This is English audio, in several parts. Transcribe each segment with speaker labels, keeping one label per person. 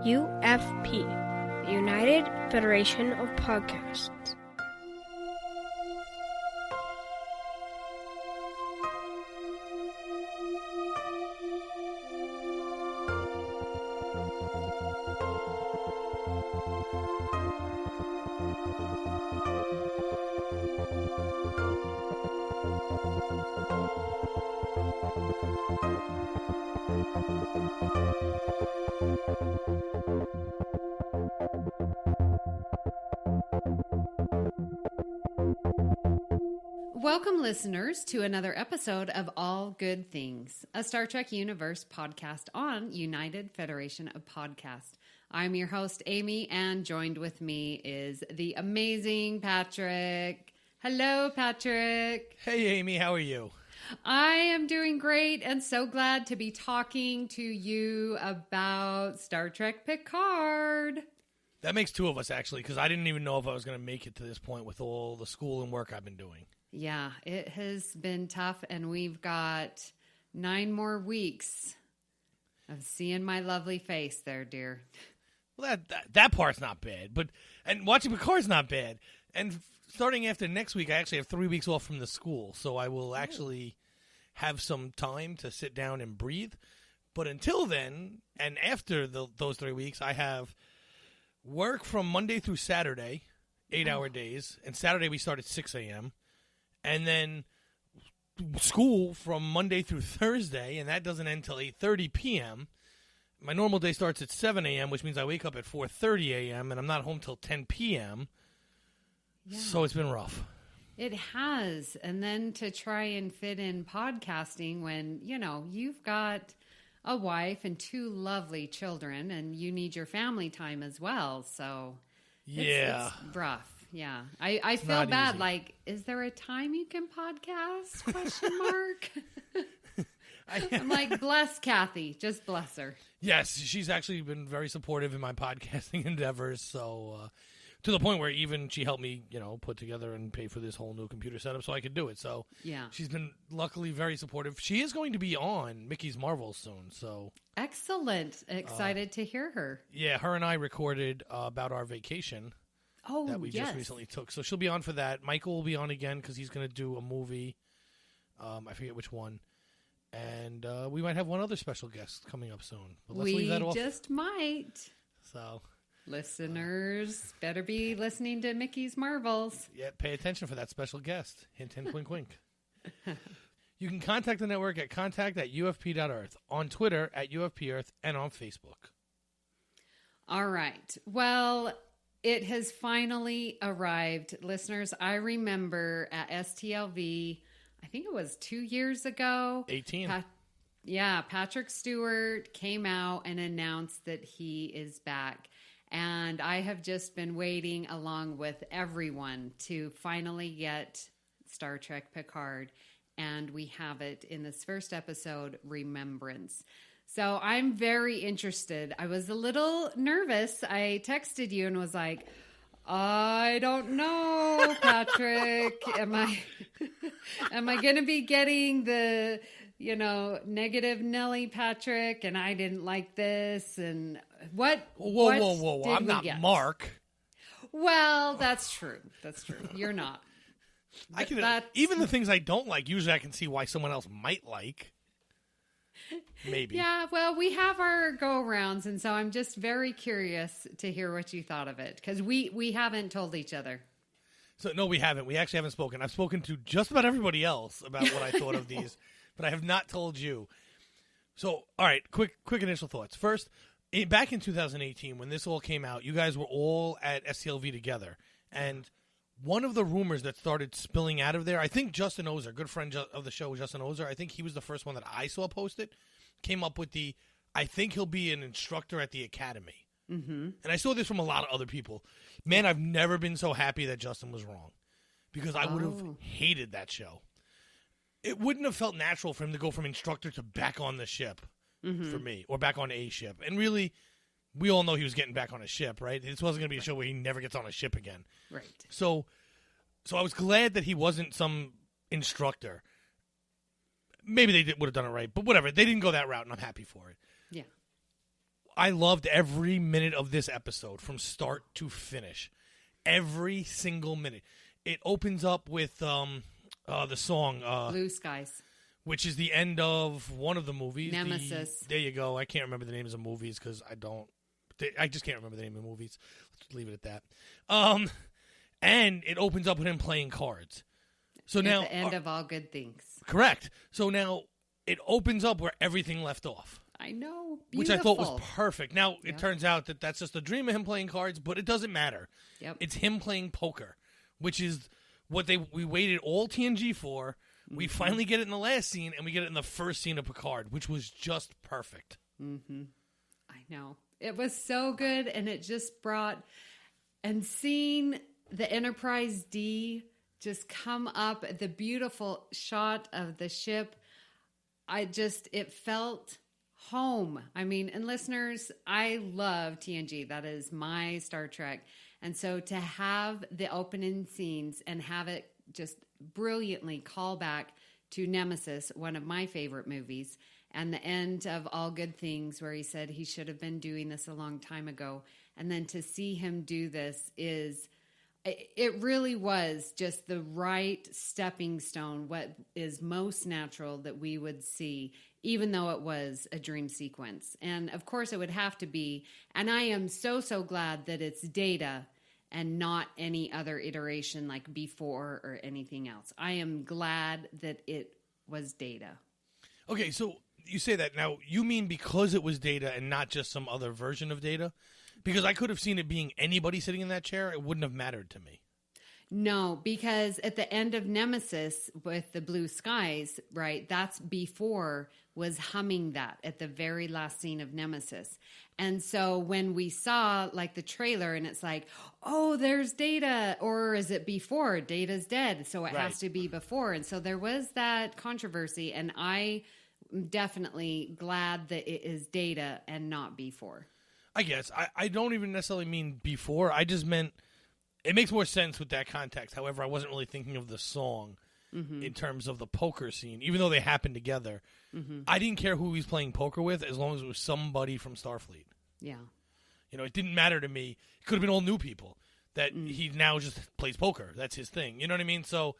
Speaker 1: UFP, the United Federation of Podcasts.
Speaker 2: Welcome, listeners, to another episode of All Good Things, a Star Trek Universe podcast on United Federation of Podcasts. I'm your host, Amy, and joined with me is the amazing Patrick. Hello, Patrick.
Speaker 3: Hey, Amy. How are you?
Speaker 2: I am doing great and so glad to be talking to you about Star Trek Picard.
Speaker 3: That makes two of us, actually, because I didn't even know if I was going to make it to this point with all the school and work I've been doing.
Speaker 2: Yeah, it has been tough, and we've got 9 more weeks of seeing my lovely face there, dear.
Speaker 3: Well, that part's not bad, and watching Picard's not bad. And starting after next week, I actually have 3 weeks off from the school, so I will actually have some time to sit down and breathe. But until then, and after those 3 weeks, I have work from Monday through Saturday, 8-hour days, and Saturday we start at 6 a.m., and then school from Monday through Thursday, and that doesn't end until 8:30 p.m. My normal day starts at 7 a.m., which means I wake up at 4:30 a.m., and I'm not home till 10 p.m., So it's been rough.
Speaker 2: It has. And then to try and fit in podcasting when, you've got a wife and 2 lovely children, and you need your family time as well. So it's rough. Yeah. I feel bad.
Speaker 3: Easy.
Speaker 2: Like, is there a time you can podcast? Question mark. I'm like, bless Kathy. Just bless her.
Speaker 3: Yes, she's actually been very supportive in my podcasting endeavors. So to the point where even she helped me, put together and pay for this whole new computer setup so I could do it. So she's been luckily very supportive. She is going to be on Mickey's Marvels soon. So
Speaker 2: excellent. Excited to hear her.
Speaker 3: Yeah, her and I recorded about our vacation. That we just recently took. So she'll be on for that. Michael will be on again because he's going to do a movie. I forget which one. And we might have one other special guest coming up soon. But let's leave that off.
Speaker 2: We just might.
Speaker 3: So,
Speaker 2: listeners, better be listening to Mickey's Marvels.
Speaker 3: Yeah, pay attention for that special guest. Hint, hint, wink, wink. You can contact the network at contact@ufp.earth, on Twitter @UFPEarth, and on Facebook. All
Speaker 2: right. Well, it has finally arrived. Listeners, I remember at STLV, I think it was 2 years ago.
Speaker 3: 18.
Speaker 2: Patrick Stewart came out and announced that he is back. And I have just been waiting along with everyone to finally get Star Trek Picard. And we have it in this first episode, Remembrance. So I'm very interested. I was a little nervous. I texted you and was like, I don't know, Patrick. Am I going to be getting the, negative Nelly Patrick? And I didn't like this. And what?
Speaker 3: Whoa. I'm not Mark.
Speaker 2: Well, that's true. That's true. You're not.
Speaker 3: Even the things I don't like, usually I can see why someone else might like. Maybe.
Speaker 2: Yeah, well, we have our go-arounds, and so I'm just very curious to hear what you thought of it, because we haven't told each other.
Speaker 3: So, no, we haven't. We actually haven't spoken. I've spoken to just about everybody else about what I thought of these, but I have not told you. So, all right, quick initial thoughts. First, back in 2018, when this all came out, you guys were all at STLV together, and one of the rumors that started spilling out of there, I think Justin Ozer, good friend of the show, Justin Ozer, I think he was the first one that I saw posted, came up with I think he'll be an instructor at the academy. Mm-hmm. And I saw this from a lot of other people. Man, I've never been so happy that Justin was wrong, because I would have hated that show. It wouldn't have felt natural for him to go from instructor to back on the ship for me, or back on a ship. And really, we all know he was getting back on a ship, right? This wasn't going to be a show where he never gets on a ship again.
Speaker 2: Right.
Speaker 3: So I was glad that he wasn't some instructor. Maybe they would have done it right, but whatever. They didn't go that route, and I'm happy for it.
Speaker 2: Yeah.
Speaker 3: I loved every minute of this episode from start to finish. Every single minute. It opens up with the song
Speaker 2: Blue Skies,
Speaker 3: which is the end of one of the movies.
Speaker 2: Nemesis.
Speaker 3: There you go. I can't remember the names of movies because I just can't remember the name of the movies. Let's leave it at that. And it opens up with him playing cards. So now
Speaker 2: at the end of All Good Things.
Speaker 3: Correct. So now it opens up where everything left off.
Speaker 2: I know. Beautiful.
Speaker 3: Which I thought was perfect. Now, it turns out that that's just a dream of him playing cards, but it doesn't matter.
Speaker 2: Yep.
Speaker 3: It's him playing poker, which is what we waited all TNG for. We finally get it in the last scene, and we get it in the first scene of Picard, which was just perfect.
Speaker 2: Mm-hmm. I know. It was so good, and it just brought... And seeing the Enterprise D just come up, the beautiful shot of the ship, it felt... home. I mean, and listeners, I love TNG. That is my Star Trek. And so to have the opening scenes and have it just brilliantly call back to Nemesis, one of my favorite movies, and the end of All Good Things where he said he should have been doing this a long time ago. And then to see him do this it really was just the right stepping stone, what is most natural that we would see, even though it was a dream sequence. And of course it would have to be, and I am so glad that it's Data and not any other iteration like before or anything else. I am glad that it was Data.
Speaker 3: Okay, so you say that. Now, you mean because it was Data and not just some other version of Data? Because I could have seen it being anybody sitting in that chair. It wouldn't have mattered to me.
Speaker 2: No, because at the end of Nemesis with the blue skies, right, that's before was humming that at the very last scene of Nemesis. And so when we saw like the trailer and it's like, oh, there's Data, or is it before? Data's dead, so it has to be before. And so there was that controversy, and I am definitely glad that it is Data and not before.
Speaker 3: I guess. I don't even necessarily mean before. I just meant it makes more sense with that context. However, I wasn't really thinking of the song in terms of the poker scene, even though they happened together. I didn't care who he was playing poker with as long as it was somebody from Starfleet.
Speaker 2: Yeah.
Speaker 3: You know, it didn't matter to me. It could have been all new people that he now just plays poker. That's his thing. You know what I mean? So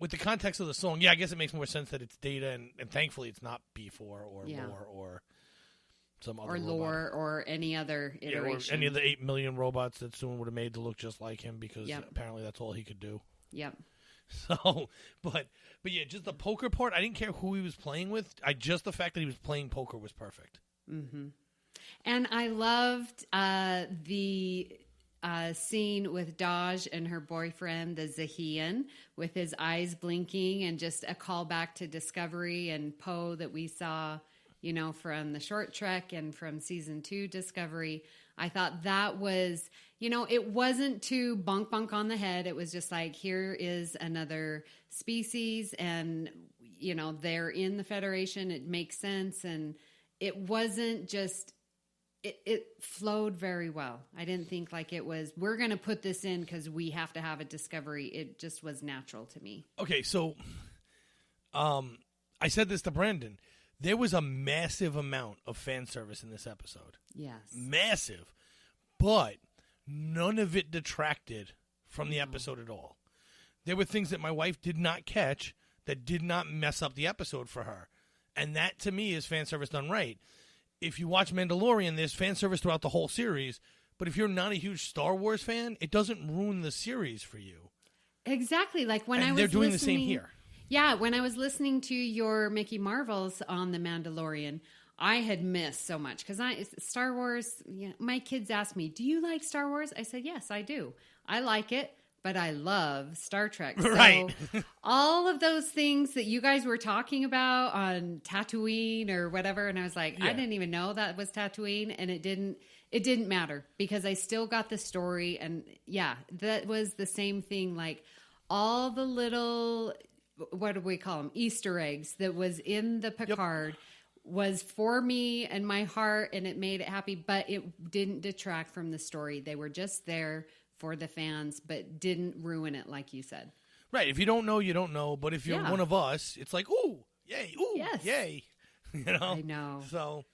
Speaker 3: with the context of the song, yeah, I guess it makes more sense that it's Data, and thankfully it's not B4 or Lore or some other
Speaker 2: Lore
Speaker 3: robot.
Speaker 2: or any other iteration.
Speaker 3: Or any of the 8 million robots that someone would have made to look just like him because apparently that's all he could do.
Speaker 2: Yep.
Speaker 3: So, but yeah, just the poker part, I didn't care who he was playing with. Just the fact that he was playing poker was perfect.
Speaker 2: Mm-hmm. And I loved the scene with Daj and her boyfriend, the Zahian, with his eyes blinking, and just a callback to Discovery and Poe that we saw, you know, from the short trek and from season 2 Discovery. I thought that was, you know, it wasn't too bunk on the head. It was just like, here is another species, and, you know, they're in the Federation. It makes sense. And it wasn't just, it flowed very well. I didn't think like it was, we're going to put this in because we have to have a Discovery. It just was natural to me.
Speaker 3: Okay, so I said this to Brandon. There was a massive amount of fan service in this episode.
Speaker 2: Yes.
Speaker 3: Massive. But none of it detracted from the episode at all. There were things that my wife did not catch that did not mess up the episode for her. And that, to me, is fan service done right. If you watch Mandalorian, there's fan service throughout the whole series. But if you're not a huge Star Wars fan, it doesn't ruin the series for you.
Speaker 2: Exactly. Like when I was
Speaker 3: they're doing
Speaker 2: listening,
Speaker 3: the same here.
Speaker 2: Yeah, when I was listening to your Mickey Marvels on The Mandalorian, I had missed so much because Star Wars, you know, my kids asked me, do you like Star Wars? I said, yes, I do. I like it, but I love Star Trek.
Speaker 3: Right.
Speaker 2: So all of those things that you guys were talking about on Tatooine or whatever, and I was like, I didn't even know that was Tatooine, and it didn't matter because I still got the story. And yeah, that was the same thing. Like all the little, what do we call them? Easter eggs that was in the Picard was for me and my heart, and it made it happy, but it didn't detract from the story. They were just there for the fans, but didn't ruin it, like you said.
Speaker 3: Right. If you don't know, you don't know. But if you're one of us, it's like, ooh, yay, ooh,
Speaker 2: Yes.
Speaker 3: yay. You know?
Speaker 2: I know.
Speaker 3: So,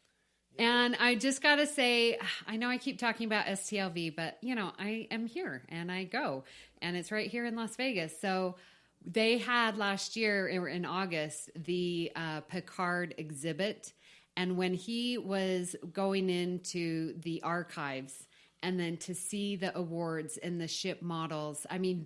Speaker 2: And I just got to say, I know I keep talking about STLV, but, I am here and I go. And it's right here in Las Vegas. So they had last year in August the Picard exhibit. And when he was going into the archives and then to see the awards and the ship models, I mean,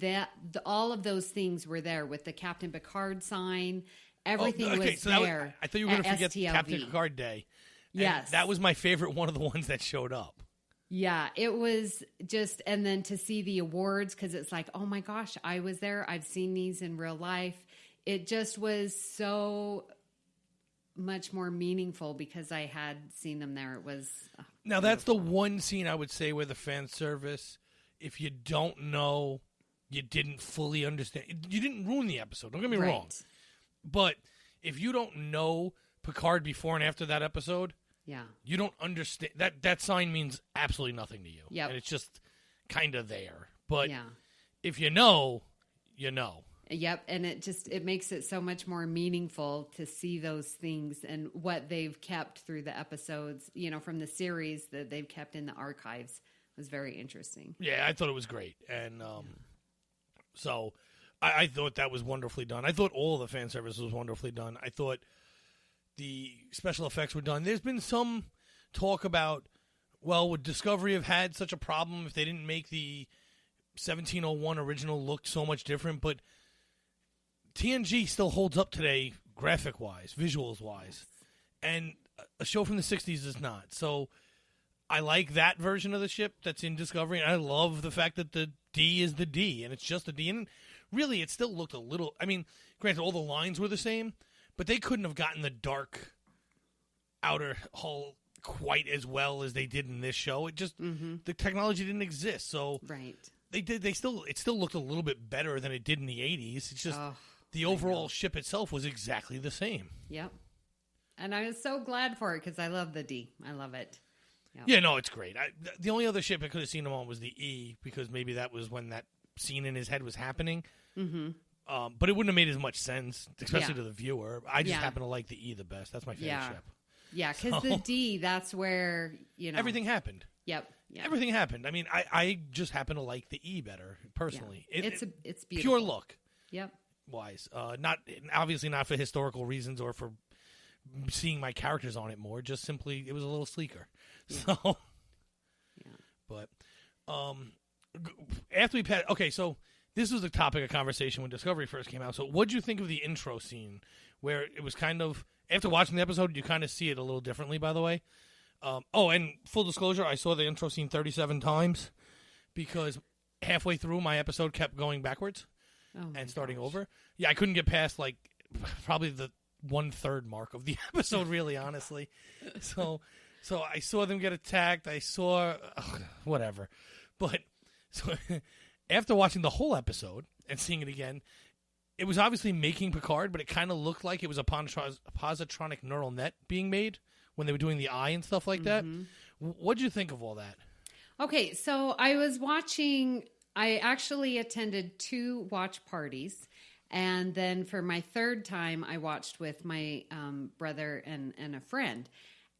Speaker 2: all of those things were there with the Captain Picard sign. Everything was there.
Speaker 3: I thought you were going to forget
Speaker 2: STLV.
Speaker 3: Captain Picard Day. And
Speaker 2: yes.
Speaker 3: that was my favorite one of the ones that showed up.
Speaker 2: Yeah, it was just, and then to see the awards, because it's like, oh my gosh, I was there. I've seen these in real life. It just was so much more meaningful because I had seen them there. It was
Speaker 3: now that's the one scene I would say where the fan service, if you don't know, you didn't fully understand. You didn't ruin the episode. Don't get me wrong. But if you don't know Picard before and after that episode,
Speaker 2: yeah,
Speaker 3: you don't understand that sign means absolutely nothing to you.
Speaker 2: Yeah,
Speaker 3: and it's just kind of there. But
Speaker 2: yeah,
Speaker 3: if you know, you know.
Speaker 2: Yep, and it makes it so much more meaningful to see those things and what they've kept through the episodes, from the series that they've kept in the archives. It was very interesting.
Speaker 3: Yeah, I thought it was great. And so I thought that was wonderfully done. I thought all the fan service was wonderfully done. I thought the special effects were done. There's been some talk about, well, would Discovery have had such a problem if they didn't make the 1701 original look so much different? But TNG still holds up today, graphic-wise, visuals-wise. And a show from the 60s does not. So I like that version of the ship that's in Discovery, and I love the fact that the D is the D, and it's just a D. And really, it still looked a little... I mean, granted, all the lines were the same, but they couldn't have gotten the dark outer hull quite as well as they did in this show. It just... The technology didn't exist, so...
Speaker 2: Right.
Speaker 3: It still looked a little bit better than it did in the 80s. It's just... the overall ship itself was exactly the same.
Speaker 2: Yep. And I was so glad for it because I love the D. I love it. Yep.
Speaker 3: Yeah, no, it's great. The only other ship I could have seen him on was the E because maybe that was when that scene in his head was happening. Mm-hmm. But it wouldn't have made as much sense, especially to the viewer. I just happen to like the E the best. That's my favorite ship.
Speaker 2: Yeah, because the D, that's where,
Speaker 3: everything happened.
Speaker 2: Yep. Yeah.
Speaker 3: Everything happened. I mean, I just happen to like the E better, personally.
Speaker 2: Yeah. It's beautiful.
Speaker 3: Pure look.
Speaker 2: Yep.
Speaker 3: Wise. Obviously not for historical reasons or for seeing my characters on it more. Just simply, it was a little sleeker. Yeah. So, but after we passed, okay, so this was the topic of conversation when Discovery first came out. So what'd you think of the intro scene where it was kind of, after watching the episode, you kind of see it a little differently, by the way. And full disclosure, I saw the intro scene 37 times because halfway through my episode kept going backwards and starting over. Yeah, I couldn't get past like probably the 1/3 mark of the episode, really, honestly. So I saw them get attacked. I saw whatever. But so after watching the whole episode and seeing it again, it was obviously making Picard, but it kind of looked like it was a positronic neural net being made when they were doing the eye and stuff like that. What'd you think of all that?
Speaker 2: Okay, so I was watching... I actually attended 2 watch parties, and then for my 3rd time, I watched with my brother and a friend.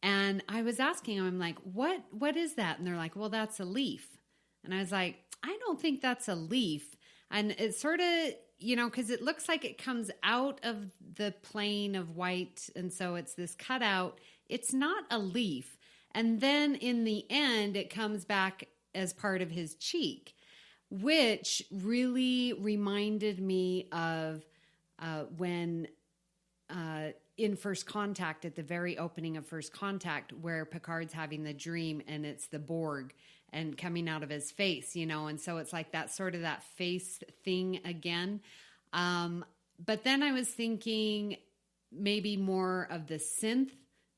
Speaker 2: And I was asking them, I'm like, what is that? And they're like, well, that's a leaf. And I was like, I don't think that's a leaf. And it's sort of, because it looks like it comes out of the plane of white, and so it's this cutout. It's not a leaf. And then in the end, it comes back as part of his cheek, which really reminded me of when in First Contact, at the very opening of First Contact, where Picard's having the dream and it's the Borg and coming out of his face, and so it's like that sort of that face thing again. But then I was thinking maybe more of the synth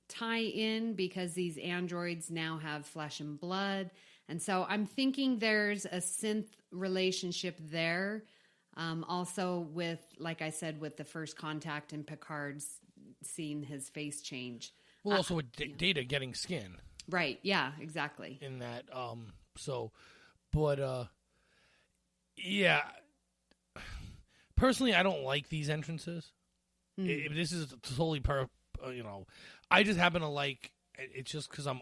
Speaker 2: tie-in because these androids now have flesh and blood. And so I'm thinking there's a synth relationship there. Also with, like I said, with the First Contact and Picard's seeing his face change.
Speaker 3: Well, also with Data getting skin.
Speaker 2: Right. Yeah, exactly.
Speaker 3: In that. Yeah. Personally, I don't like these entrances. This is totally I just happen to like, it's just because I'm